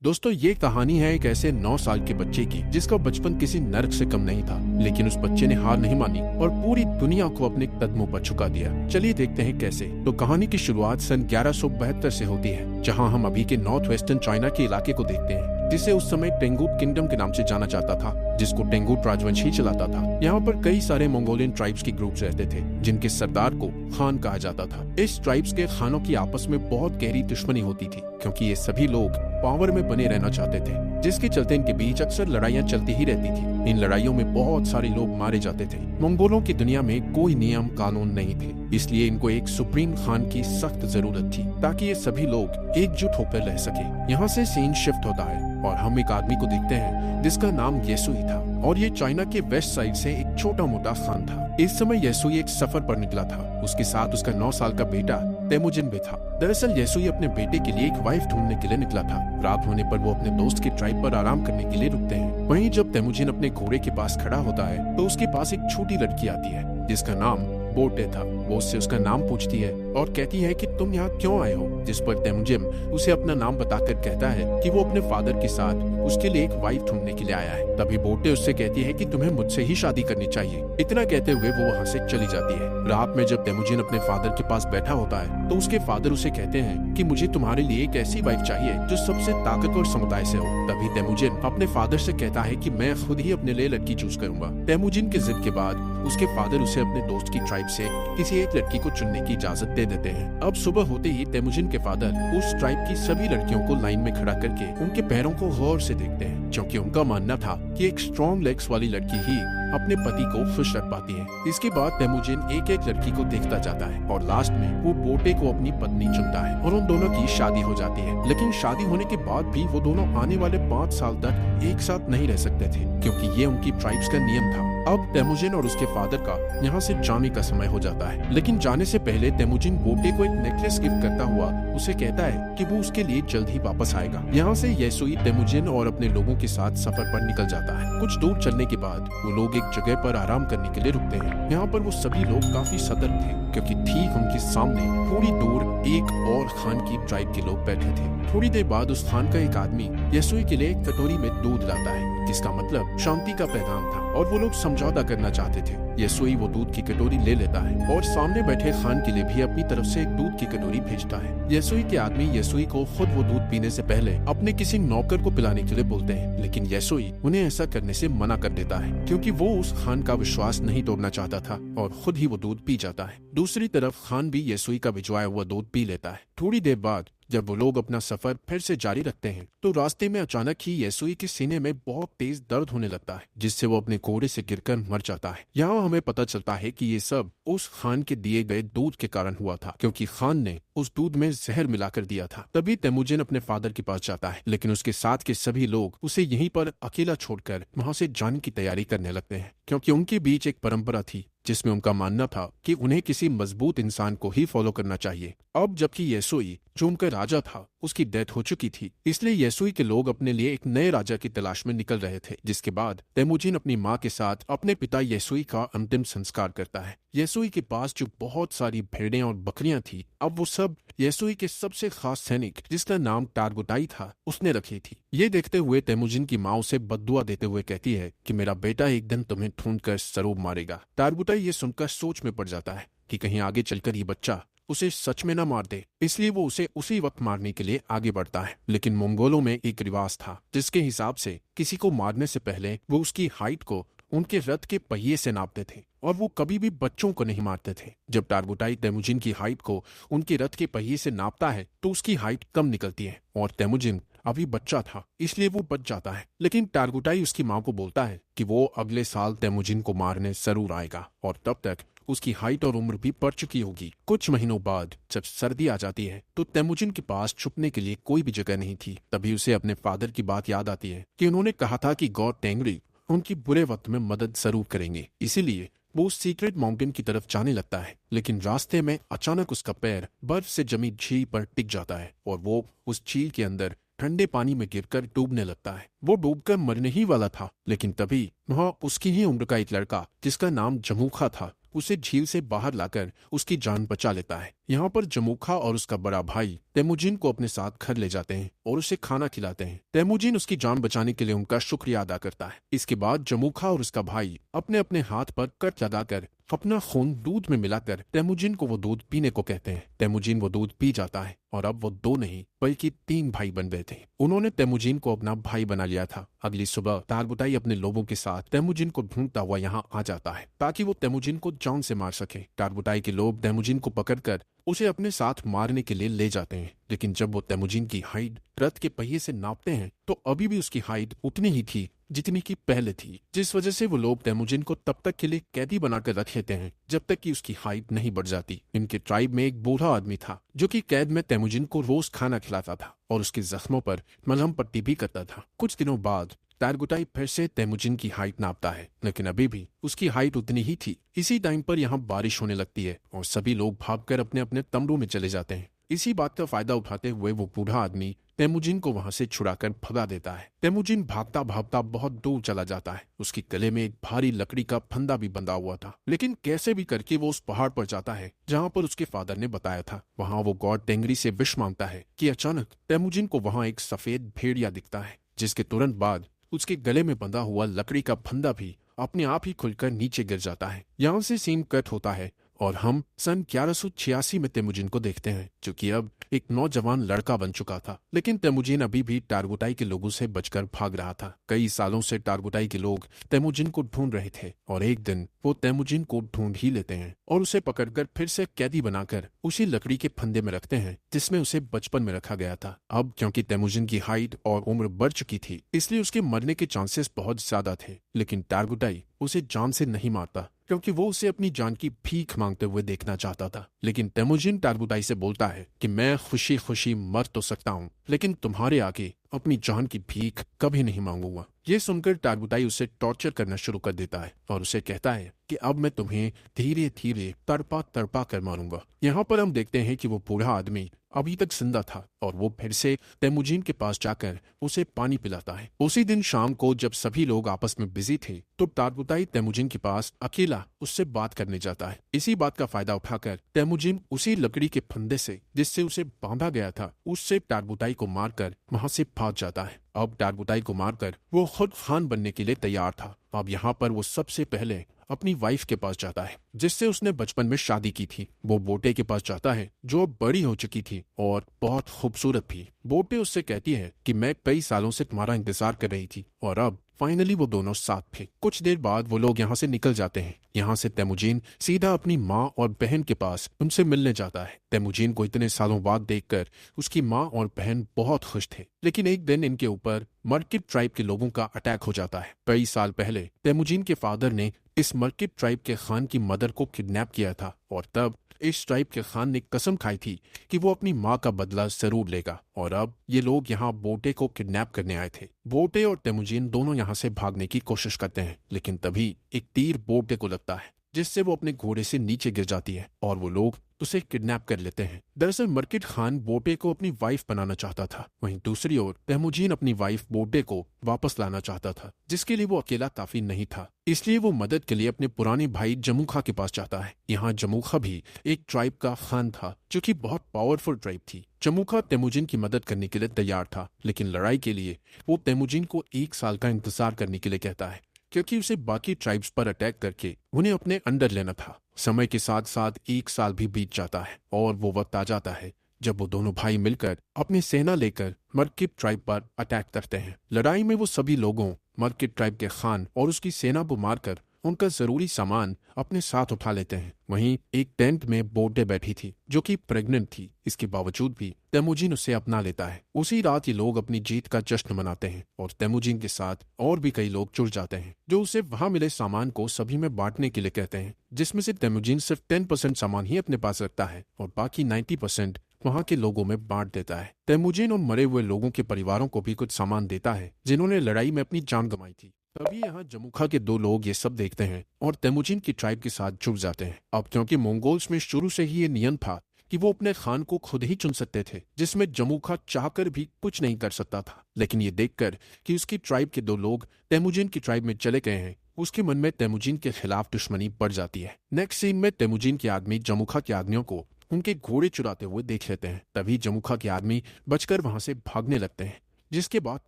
दोस्तों, ये कहानी है एक ऐसे 9 साल के बच्चे की जिसका बचपन किसी नर्क से कम नहीं था। लेकिन उस बच्चे ने हार नहीं मानी और पूरी दुनिया को अपने कदमों पर झुका दिया। चलिए देखते हैं कैसे। तो कहानी की शुरुआत सन 1172 से होती है, जहां हम अभी के नॉर्थ वेस्टर्न चाइना के इलाके को देखते हैं, जिसे उस समय टेंगुट किंगडम के नाम से जाना जाता था, जिसको टेंगुट राजवंश ही चलाता था। यहाँ पर कई सारे मंगोलियन ट्राइब्स के ग्रुप्स रहते थे, जिनके सरदार को खान कहा जाता था। इस ट्राइब्स के खानों की आपस में बहुत गहरी दुश्मनी होती थी, क्योंकि ये सभी लोग पावर में बने रहना चाहते थे, जिसके चलते इनके बीच अक्सर लड़ाइयाँ चलती ही रहती थी। इन लड़ाइयों में बहुत सारे लोग मारे जाते थे। मंगोलों की दुनिया में कोई नियम कानून नहीं थे, इसलिए इनको एक सुप्रीम खान की सख्त जरूरत थी, ताकि ये सभी लोग एकजुट होकर रह सके। यहाँ से सीन शिफ्ट होता है और हम एक आदमी को देखते हैं जिसका नाम येसुई था, और ये चाइना के वेस्ट साइड से एक छोटा मोटा खान था। इस समय येसुई एक सफर पर निकला था। उसके साथ उसका 9 साल का बेटा तेमुजिन भी था। दरअसल येसुई अपने बेटे के लिए एक वाइफ ढूंढने के लिए निकला था। रात होने पर वो अपने दोस्त के ट्राइब पर आराम करने के लिए रुकते हैं। वहीं जब तेमुजिन अपने घोड़े के पास खड़ा होता है, तो उसके पास एक छोटी लड़की आती है जिसका नाम बोटे था। वो उससे उसका नाम पूछती है और कहती है कि तुम यहाँ क्यों आए हो, जिस पर तेमुजिन उसे अपना नाम बताकर कहता है कि वो अपने फादर के साथ उसके लिए एक वाइफ ढूंढने के लिए आया है। तभी बोटे उससे कहती है कि तुम्हें मुझसे ही शादी करनी चाहिए। इतना कहते हुए वो वहाँ से चली जाती है। रात में जब तेमुजिन अपने फादर के पास बैठा होता है, तो उसके फादर उसे कहते हैं कि मुझे तुम्हारे लिए एक ऐसी वाइफ चाहिए जो सबसे ताकतवर समुदाय से हो। तभी तेमुजिन अपने फादर से कहता है कि मैं खुद ही अपने लिए लड़की चूज करूंगा। तेमुजिन के जिद के बाद उसके फादर उसे अपने दोस्त की ट्राइब से किसी एक लड़की को चुनने की इजाजत दे देते हैं। अब सुबह होते ही तेमुजिन के फादर उस ट्राइब की सभी लड़कियों को लाइन में खड़ा करके उनके पैरों को गौर से देखते हैं, क्योंकि उनका मानना था कि एक स्ट्रॉन्ग लेग्स वाली लड़की ही अपने पति को खुश रख पाती है। इसके बाद तेमुजिन एक एक लड़की को देखता जाता है और लास्ट में वो बोटे को अपनी पत्नी चुनता है और उन दोनों की शादी हो जाती है। लेकिन शादी होने के बाद भी वो दोनों आने वाले 5 साल तक एक साथ नहीं रह सकते थे, क्योंकि ये उनकी ट्राइब्स का नियम था। अब तेमुजिन और उसके फादर का यहाँ से जाने का समय हो जाता है, लेकिन जाने से पहले तेमुजिन बोटे को एक नेकलेस गिफ्ट करता हुआ उसे कहता है कि वो उसके लिए जल्द ही वापस आएगा। यहाँ से येसुई तेमुजिन और अपने लोगों के साथ सफर पर निकल जाता है। कुछ दूर चलने के बाद वो लोग एक जगह पर आराम करने के लिए रुकते हैं। यहाँ पर वो सभी लोग काफी सतर्क थे, क्योंकि ठीक उनके सामने थोड़ी दूर एक और खान की ट्राइब के लोग बैठे थे। थोड़ी देर बाद उस खान का एक आदमी येसुई के लिए एक कटोरी में दूध लाता है, जिसका मतलब शांति का पैगाम था, और वो लोग समझौता करना चाहते थे। येसुई वो दूध की कटोरी ले लेता है और सामने बैठे खान के लिए भी अपनी तरफ से एक दूध की कटोरी भेजता है। येसुई के आदमी येसुई को खुद वो दूध पीने से पहले अपने किसी नौकर को पिलाने के लिए बोलते हैं, लेकिन येसुई उन्हें ऐसा करने से मना कर देता है, क्योंकि वो उस खान का विश्वास नहीं तोड़ना चाहता था और खुद ही वो दूध पी जाता है। दूसरी तरफ खान भी येसुई का भिजवाया हुआ दूध पी लेता है। थोड़ी देर बाद जब वो लोग अपना सफर फिर से जारी रखते हैं, तो रास्ते में अचानक ही येसुई के सीने में बहुत तेज दर्द होने लगता है, जिससे वो अपने घोड़े से गिरकर मर जाता है। यहाँ हमें पता चलता है कि ये सब उस खान के दिए गए दूध के कारण हुआ था, क्योंकि खान ने उस दूध में जहर मिलाकर दिया था। तभी तेमुजिन अपने फादर के पास जाता है, लेकिन उसके साथ के सभी लोग उसे यहीं पर अकेला छोड़कर वहाँ से जाने की तैयारी करने लगते हैं, क्योंकि उनके बीच एक परंपरा थी जिसमें उनका मानना था कि उन्हें किसी मजबूत इंसान को ही फॉलो करना चाहिए। अब जबकि येसुई, जो उनका राजा था, उसकी डेथ हो चुकी थी, इसलिए येसुई के लोग अपने लिए एक नए राजा की तलाश में निकल रहे थे। जिसके बाद तेमुजिन अपनी माँ के साथ अपने पिता येसुई का अंतिम संस्कार करता है। येसुई के पास जो बहुत सारी भेड़ें और बकरियां थी, अब वो सब येसुई के सबसे खास सैनिक, जिसका नाम टारगुटाई था, उसने रखी थी। ये देखते हुए तेमुजिन की माँ उसे बद्दुआ देते हुए कहती है कि मेरा बेटा एक दिन तुम्हें ढूंढकर जरूर मारेगा। टारगुटाई ये सुनकर सोच में पड़ जाता है कि कहीं आगे चलकर ये बच्चा उसे सच में न मार दे, इसलिए वो उसे उसी वक्त मारने के लिए आगे बढ़ता है। लेकिन मंगोलों में एक रिवाज था, जिसके हिसाब से किसी को मारने से पहले वो उसकी हाइट को उनके रथ के पहिए से नापते थे, और वो कभी भी बच्चों को नहीं मारते थे। जब टारगुटाई तेमुजिन की हाइट को उनके रथ के पहिए से नापता है, तो उसकी हाइट कम निकलती है, और तेमुजिन अभी बच्चा था, इसलिए वो बच जाता है। लेकिन टारगुटाई उसकी माँ को बोलता है कि वो अगले साल तेमुजिन को मारने जरूर आएगा, और तब तक उसकी हाइट और उम्र भी बढ़ चुकी होगी। कुछ महीनों बाद जब सर्दी आ जाती है, तो तेमुजिन के पास छुपने के लिए कोई भी जगह नहीं थी। तभी उसे अपने फादर की बात याद आती है कि उन्होंने कहा था कि गॉड टेंगरी उनकी बुरे वक्त में मदद जरूर करेंगे। इसीलिए वो उस सीक्रेट माउंटेन की तरफ जाने लगता है, लेकिन रास्ते में अचानक उसका पैर बर्फ से जमी झील पर टिक जाता है और वो उस झील के अंदर ठंडे पानी में गिरकर डूबने लगता है। वो डूबकर मरने ही वाला था, लेकिन तभी वहाँ उसकी ही उम्र का एक लड़का, जिसका नाम जमूखा था, उसे झील से बाहर लाकर उसकी जान बचा लेता है। यहाँ पर जमूखा और उसका बड़ा भाई तेमुजिन को अपने साथ घर ले जाते हैं और उसे खाना खिलाते हैं। तेमुजिन उसकी जान बचाने के लिए उनका शुक्रिया अदा करता है। इसके बाद जमूखा और उसका भाई अपने अपने हाथ पर कट लगाकर अपना खून दूध में मिलाकर तेमुजिन को वो दूध पीने को कहते हैं। तेमुजिन वो दूध पी जाता है और अब वो 2 नहीं बल्कि 3 भाई बन गए थे। उन्होंने तेमुजिन को अपना भाई बना लिया था। अगली सुबह टारबुटाई अपने लोगों के साथ तेमुजिन को ढूंढता हुआ यहाँ आ जाता है ताकि वो तेमुजिन को जान से मार सके। टारबुटाई के लोग तेमुजिन को पकड़कर उसे अपने साथ मारने के लिए ले जाते हैं, लेकिन जब वो तेमुजिन की हाइट रथ के पहिए से नापते हैं तो अभी भी उसकी हाइट उतनी ही थी जितनी की पहले थी, जिस वजह से वो लोग तेमुजिन को तब तक के लिए कैदी बनाकर रख लेते हैं जब तक कि उसकी हाइट नहीं बढ़ जाती। इनके ट्राइब में एक बूढ़ा आदमी था जो कि कैद में तेमुजिन को रोज खाना खिलाता था और उसके जख्मों पर मलहम पट्टी भी करता था। कुछ दिनों बाद टारगुटाई फिर से तेमुजिन की हाइट नापता है, लेकिन अभी भी उसकी हाइट उतनी ही थी। इसी टाइम पर यहाँ बारिश होने लगती है और सभी लोग भागकर अपने अपने तंबू में चले जाते हैं। इसी बात का फायदा उठाते हुए वो बूढ़ा आदमी तेमुजिन को वहां से छुड़ाकर भगा देता है। तेमुजिन भागता भागता बहुत दूर चला जाता है। उसके गले में एक भारी लकड़ी का फंदा भी बंधा हुआ था, लेकिन कैसे भी करके वो उस पहाड़ पर जाता है जहाँ पर उसके फादर ने बताया था। वहाँ वो गॉड टेंगरी से विश मांगता है कि अचानक तेमुजिन को वहाँ एक सफेद भेड़िया दिखता है, जिसके तुरंत बाद उसके गले में बंधा हुआ लकड़ी का फंदा भी अपने आप ही खुलकर नीचे गिर जाता है। यहाँ से सीन कट होता है और हम सन 1186 में तेमुजिन को देखते हैं, जो कि अब एक नौजवान लड़का बन चुका था। लेकिन तेमुजिन अभी भी टारगुटाई के लोगों से बचकर भाग रहा था। कई सालों से टारगुटाई के लोग तेमुजिन को ढूंढ रहे थे और एक दिन वो तेमुजिन को ढूंढ ही लेते हैं और उसे पकड़कर फिर से कैदी बनाकर उसी लकड़ी के फंदे में रखते हैं जिसमें उसे बचपन में रखा गया था। अब क्योंकि तेमुजिन की हाइट और उम्र बढ़ चुकी थी, इसलिए उसके मरने के चांसेस बहुत ज्यादा थे। लेकिन टारगुटाई उसे जान से नहीं मारता क्योंकि वो उसे अपनी जान की भीख मांगते हुए देखना चाहता था। लेकिन तेमुजिन टारगुटाई से बोलता है कि मैं खुशी खुशी मर तो सकता हूँ, लेकिन तुम्हारे आगे अपनी जान की भीख कभी नहीं मांगूंगा। ये सुनकर टारगुटाई उसे टॉर्चर करना शुरू कर देता है और उसे कहता है कि अब मैं तुम्हें धीरे धीरे तड़पा तड़पा कर मारूंगा। यहाँ पर हम देखते हैं कि वो बूढ़ा आदमी अभी तक जिंदा था और वो फिर से तेमुजिन के पास जाकर उसे पानी पिलाता है। उसी दिन शाम को जब सभी लोग आपस में बिजी थे तो टारगुटाई तेमुजिन के पास अकेला उससे बात करने जाता है। इसी बात का फायदा उठाकर तेमुजिन उसी लकड़ी के फंदे से जिससे उसे बांधा गया था उससे टारगुटाई को मारकर वहां से भाग जाता है। अब टारगुटाई को मारकर वो खुद खान बनने के लिए तैयार था। अब यहाँ पर वो सबसे पहले अपनी वाइफ के पास जाता है जिससे उसने बचपन में शादी की थी। वो बोटे के पास जाता है जो अब बड़ी हो चुकी थी और बहुत खूबसूरत भी। बोटे उससे कहती है कि मैं कई सालों से तुम्हारा इंतजार कर रही थी और अब फाइनली वो दोनों साथ थे। कुछ देर बाद वो लोग यहाँ से निकल जाते हैं। यहाँ से तेमुजिन सीधा अपनी माँ और बहन के पास उनसे मिलने जाता है। तेमुजिन को इतने सालों बाद देखकर उसकी माँ और बहन बहुत खुश थे। लेकिन एक दिन इनके ऊपर मर्किब ट्राइब के लोगों का अटैक हो जाता है। कई साल पहले तेमुजिन के फादर ने इस मर्किब ट्राइब के खान की मदर को किडनैप किया था और तब इस ट्राइब के खान ने कसम खाई थी कि वो अपनी माँ का बदला जरूर लेगा। और अब ये लोग यहाँ बोटे को किडनैप करने आए थे। बोटे और तेमुजिन दोनों यहाँ से भागने की कोशिश करते हैं, लेकिन तभी एक तीर बोटे को लगता है जिससे वो अपने घोड़े से नीचे गिर जाती है और वो लोग उसे किडनैप कर लेते हैं। दरअसल मर्किब खान बोटे को अपनी वाइफ बनाना चाहता था। वहीं दूसरी ओर तेमुजिन अपनी वाइफ बोटे को वापस लाना चाहता था, जिसके लिए वो अकेला काफी नहीं था। इसलिए वो मदद के लिए अपने पुराने भाई जमूखा के पास जाता है। यहाँ जमूखा भी एक ट्राइब का खान था जो कि बहुत पावरफुल ट्राइब थी। जमूखा तेमुजिन की मदद करने के लिए तैयार था, लेकिन लड़ाई के लिए वो तेमुजिन को 1 साल का इंतजार करने के लिए कहता है क्योंकि उसे बाकी ट्राइब्स पर अटैक करके उन्हें अपने अंडर लेना था। समय के साथ साथ 1 साल भी बीत जाता है और वो वक्त आ जाता है जब वो दोनों भाई मिलकर अपनी सेना लेकर मर्किब ट्राइब पर अटैक करते हैं। लड़ाई में वो सभी लोगों मर्किब ट्राइब के खान और उसकी सेना को मारकर उनका जरूरी सामान अपने साथ उठा लेते हैं। वहीं एक टेंट में बोटे बैठी थी जो कि प्रेग्नेंट थी। इसके बावजूद भी तेमुजिन उसे अपना लेता है। उसी रात ये लोग अपनी जीत का जश्न मनाते हैं और तेमुजिन के साथ और भी कई लोग जुड़ जाते हैं जो उसे वहां मिले सामान को सभी में बांटने के लिए कहते हैं, जिसमें से तेमुजिन सिर्फ 10% सामान ही अपने पास रखता है और बाकी 90% वहाँ के लोगों में बांट देता है। तेमुजिन उन मरे हुए लोगों के परिवारों को भी कुछ सामान देता है जिन्होंने लड़ाई में अपनी जान गंवाई थी। तभी यहाँ जमूखा के 2 लोग ये सब देखते हैं और तेमुजिन की ट्राइब के साथ जुड़ जाते हैं। अब क्योंकि मंगोल्स में शुरू से ही ये नियम था कि वो अपने खान को खुद ही चुन सकते थे, जिसमें जमूखा चाहकर भी कुछ नहीं कर सकता था। लेकिन ये देखकर कि उसकी ट्राइब के 2 लोग तेमुजिन की ट्राइब में चले गए हैं, उसके मन में तेमुजिन के खिलाफ दुश्मनी बढ़ जाती है। नेक्स्ट सीन में तेमुजिन के आदमी जमूखा के आदमियों को उनके घोड़े चुराते हुए देख लेते हैं। तभी जमुखा के आदमी बचकर वहां से भागने लगते हैं, जिसके बाद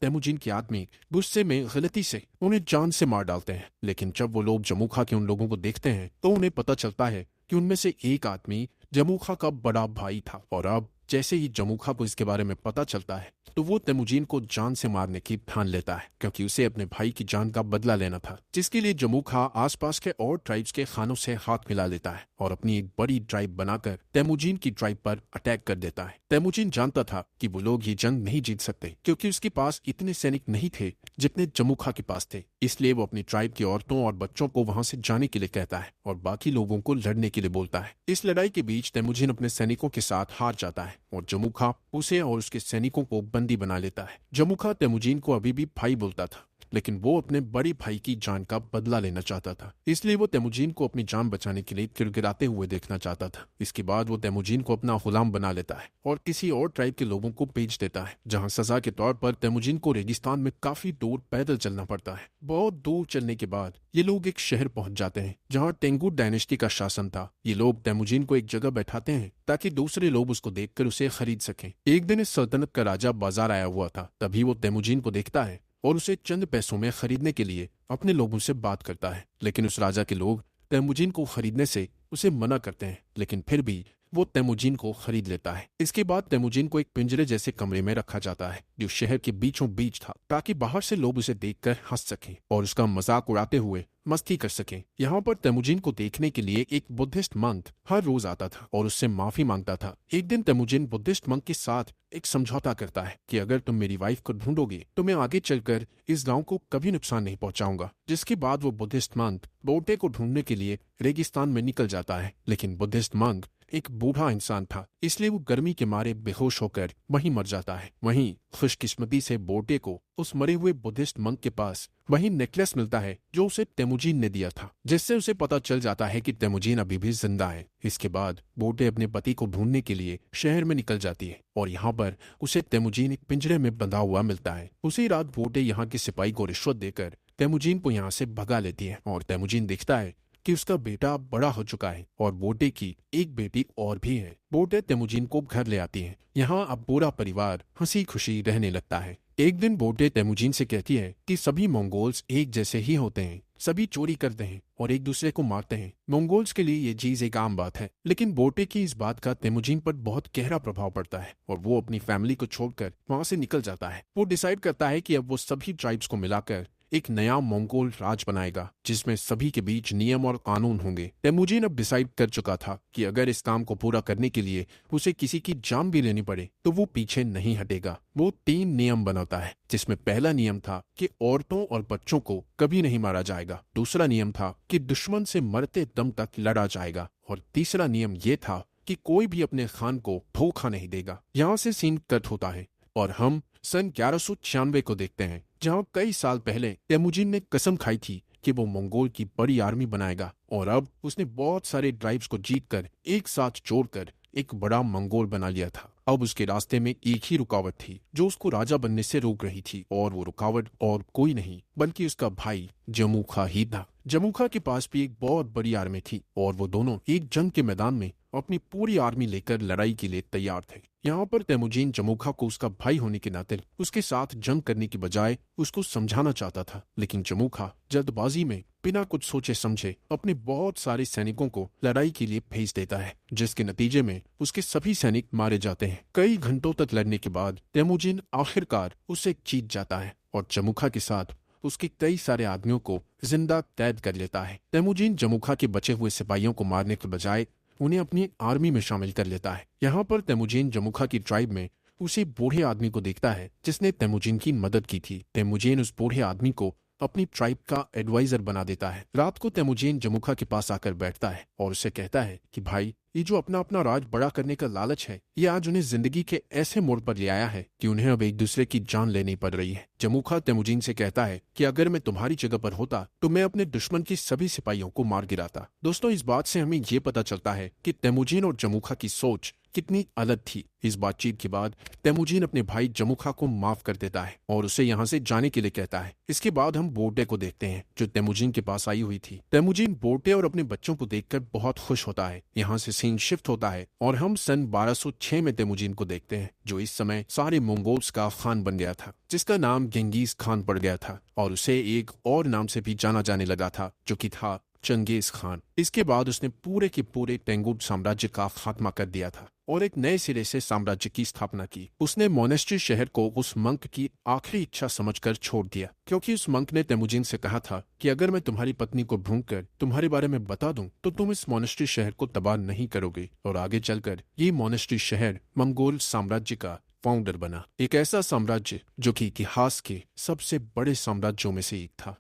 तेमुजीन के आदमी गुस्से में गलती से उन्हें जान से मार डालते हैं। लेकिन जब वो लोग जमुखा के उन लोगों को देखते हैं तो उन्हें पता चलता है कि उनमें से एक आदमी जमुखा का बड़ा भाई था। और अब जैसे ही जमुखा को इसके बारे में पता चलता है तो वो तेमुजीन को जान से मारने की ठान लेता है, क्योंकि उसे अपने भाई की जान का बदला लेना था, जिसके लिए जमुखा आसपास के और ट्राइब्स के खानों से हाथ मिला लेता है और अपनी एक बड़ी ड्राइव बनाकर तेमुजीन की ट्राइब पर अटैक कर देता है। तेमुजीन जानता था कि वो लोग ये जंग नहीं जीत सकते, क्योंकि उसके पास इतने सैनिक नहीं थे जितने जमुखा के पास थे। इसलिए वो अपनी ट्राइब की औरतों और बच्चों को वहां से जाने के लिए कहता है और बाकी लोगों को लड़ने के लिए बोलता है। इस लड़ाई के बीच तेमुजीन अपने सैनिकों के साथ हार जाता है और जमुखा उसे और उसके सैनिकों को बंदी बना लेता है। जमुखा तेमुजीन को अभी भी भाई बोलता था, लेकिन वो अपने बड़े भाई की जान का बदला लेना चाहता था, इसलिए वो तेमुजीन को अपनी जान बचाने के लिए गिड़गिड़ाते हुए देखना चाहता था। इसके बाद वो तेमुजीन को अपना गुलाम बना लेता है और किसी और ट्राइब के लोगों को बेच देता है, जहां सजा के तौर पर तेमुजीन को रेगिस्तान में काफी दूर पैदल चलना पड़ता है। बहुत दूर चलने के बाद ये लोग एक शहर पहुंच जाते हैं जहां टेंगुर डायनेस्टी का शासन था। ये लोग तेमुजीन को एक जगह बैठाते हैं ताकि दूसरे लोग उसको देखकर उसे खरीद सकें। एक दिन इस सल्तनत का राजा बाजार आया हुआ था, तभी वो तेमुजीन को देखता है और उसे चंद पैसों में खरीदने के लिए अपने लोगों से बात करता है। लेकिन उस राजा के लोग तेमुजीन को खरीदने से उसे मना करते हैं, लेकिन फिर भी वो तेमुजीन को खरीद लेता है। इसके बाद तेमुजीन को एक पिंजरे जैसे कमरे में रखा जाता है जो शहर के बीचों बीच था, ताकि बाहर से लोग उसे देखकर हंस सकें और उसका मजाक उड़ाते हुए मस्ती कर सकें। यहाँ पर तेमुजीन को देखने के लिए एक बुद्धिस्ट मंक हर रोज आता था और उससे माफी मांगता था। एक दिन तेमुजीन बुद्धिस्ट मंक के साथ एक समझौता करता है कि अगर तुम मेरी वाइफ को ढूंढोगे तो मैं आगे चलकर इस गांव को कभी नुकसान नहीं पहुंचाऊंगा। जिसके बाद वो बुद्धिस्ट मंक बोटे को ढूंढने के लिए रेगिस्तान में निकल जाता है, लेकिन बुद्धिस्ट मंक एक बूढ़ा इंसान था, इसलिए वो गर्मी के मारे बेहोश होकर वहीं मर जाता है। वहीं खुशकिस्मती से बोटे को उस मरे हुए बुद्धिस्ट मंक के पास वही नेकलेस मिलता है जो उसे तेमुजीन ने दिया था, जिससे उसे पता चल जाता है कि तेमुजीन अभी भी जिंदा है। इसके बाद बोटे अपने पति को ढूंढने के लिए शहर में निकल जाती है और यहाँ पर उसे तेमुजीन एक पिंजरे में बंधा हुआ मिलता है। उसी रात बोटे यहाँ के सिपाही को रिश्वत देकर तेमुजीन को यहाँ से भगा लेती है और तेमुजीन देखता है कि उसका बेटा बड़ा हो चुका है और बोटे की एक बेटी और भी है। बोटे तेमुजीन को घर ले आती है। यहाँ अब पूरा परिवार हंसी खुशी रहने लगता है। एक दिन बोटे तेमुजीन से कहती है कि सभी मंगोल्स एक जैसे ही होते हैं, सभी चोरी करते हैं और एक दूसरे को मारते हैं। मंगोल्स के लिए ये चीज एक आम बात है। लेकिन बोटे की इस बात का तेमुजीन पर बहुत गहरा प्रभाव पड़ता है और वो अपनी फैमिली को छोड़कर वहां से निकल जाता है। वो डिसाइड करता है कि अब वो सभी ट्राइब्स को मिलाकर एक नया मंगोल राज बनाएगा, जिसमें सभी के बीच नियम और कानून होंगे। तेमुजीन अब डिसाइड कर चुका था कि अगर इस काम को पूरा करने के लिए उसे किसी की जान भी लेनी पड़े तो वो पीछे नहीं हटेगा। वो 3 नियम बनाता है, जिसमें पहला नियम था कि औरतों और बच्चों को कभी नहीं मारा जाएगा। दूसरा नियम था कि दुश्मन से मरते दम तक लड़ा जाएगा और तीसरा नियम ये था कि कोई भी अपने खान को धोखा नहीं देगा। यहाँ से सीन कट होता है और हम सन 1196 को देखते हैं, जहां कई साल पहले तेमुजीन ने कसम खाई थी कि वो मंगोल की बड़ी आर्मी बनाएगा और अब उसने बहुत सारे ट्राइब्स को जीतकर एक साथ जोड़कर एक बड़ा मंगोल बना लिया था। अब उसके रास्ते में एक ही रुकावट थी जो उसको राजा बनने से रोक रही थी, और वो रुकावट और कोई नहीं बल्कि उसका भाई जमुखा ही था। जमुखा के पास भी एक बहुत बड़ी आर्मी थी और वो दोनों एक जंग के मैदान में अपनी पूरी आर्मी लेकर लड़ाई के लिए तैयार थे। यहाँ पर तेमुजीन जमुखा को उसका भाई होने के नाते उसके साथ जंग करने की बजाय उसको समझाना चाहता था, लेकिन जमुखा जल्दबाजी में बिना कुछ सोचे समझे अपने बहुत सारे सैनिकों को लड़ाई के लिए भेज देता है, जिसके नतीजे में उसके सभी सैनिक मारे जाते हैं। कई घंटों तक लड़ने के बाद तेमुजीन आखिरकार उसे जीत जाता है और जमुखा के साथ उसके कई सारे आदमियों को जिंदा कैद कर लेता है। तेमुजीन जमुखा के बचे हुए सिपाहियों को मारने के बजाय उन्हें अपनी आर्मी में शामिल कर लेता है। यहाँ पर तेमुजीन जमुखा की ट्राइब में उसी बूढ़े आदमी को देखता है जिसने तेमुजीन की मदद की थी। तेमुजीन उस बूढ़े आदमी को अपनी ट्राइब का एडवाइजर बना देता है। रात को तेमुजीन जमुखा के पास आकर बैठता है और उसे कहता है कि भाई, ये जो अपना अपना राज बड़ा करने का लालच है, ये आज उन्हें जिंदगी के ऐसे मोड़ पर ले आया है कि उन्हें अब एक दूसरे की जान लेनी पड़ रही है। जमुखा तेमुजीन से कहता है कि अगर मैं तुम्हारी जगह पर होता तो मैं अपने दुश्मन की सभी सिपाहियों को मार गिराता। दोस्तों, इस बात से हमें ये पता चलता है कि तेमुजीन और जमुखा की सोच कितनी अलग थी। इस बातचीत के बाद तेमुजीन अपने भाई जमुखा को माफ कर देता है और उसे यहाँ से जाने के लिए कहता है। इसके बाद हम बोर्टे को देखते हैं जो तेमुजीन के पास आई हुई थी। तेमुजीन बोर्टे और अपने बच्चों को देखकर बहुत खुश होता है। यहाँ से सीन शिफ्ट होता है और हम सन 1206 में तेमुजीन को देखते हैं जो इस समय सारे मंगोल्स का खान बन गया था, जिसका नाम गेंगीज खान पड़ गया था और उसे एक और नाम से भी जाना जाने लगा था जो कि था चंगेज खान। इसके बाद उसने पूरे के पूरे तेंगुर साम्राज्य का खात्मा कर दिया था और एक नए सिरे से साम्राज्य की स्थापना की। उसने मोनेस्ट्री शहर को उस मंक की आखिरी इच्छा समझकर छोड़ दिया, क्योंकि उस मंक ने तेमुजीन से कहा था कि अगर मैं तुम्हारी पत्नी को ढूंढ कर तुम्हारे बारे में बता दूं तो तुम इस मोनेस्ट्री शहर को तबाह नहीं करोगे। और आगे चलकर ये मोनेस्ट्री शहर मंगोल साम्राज्य का फाउंडर बना, एक ऐसा साम्राज्य जो कि इतिहास के सबसे बड़े साम्राज्यों में से एक था।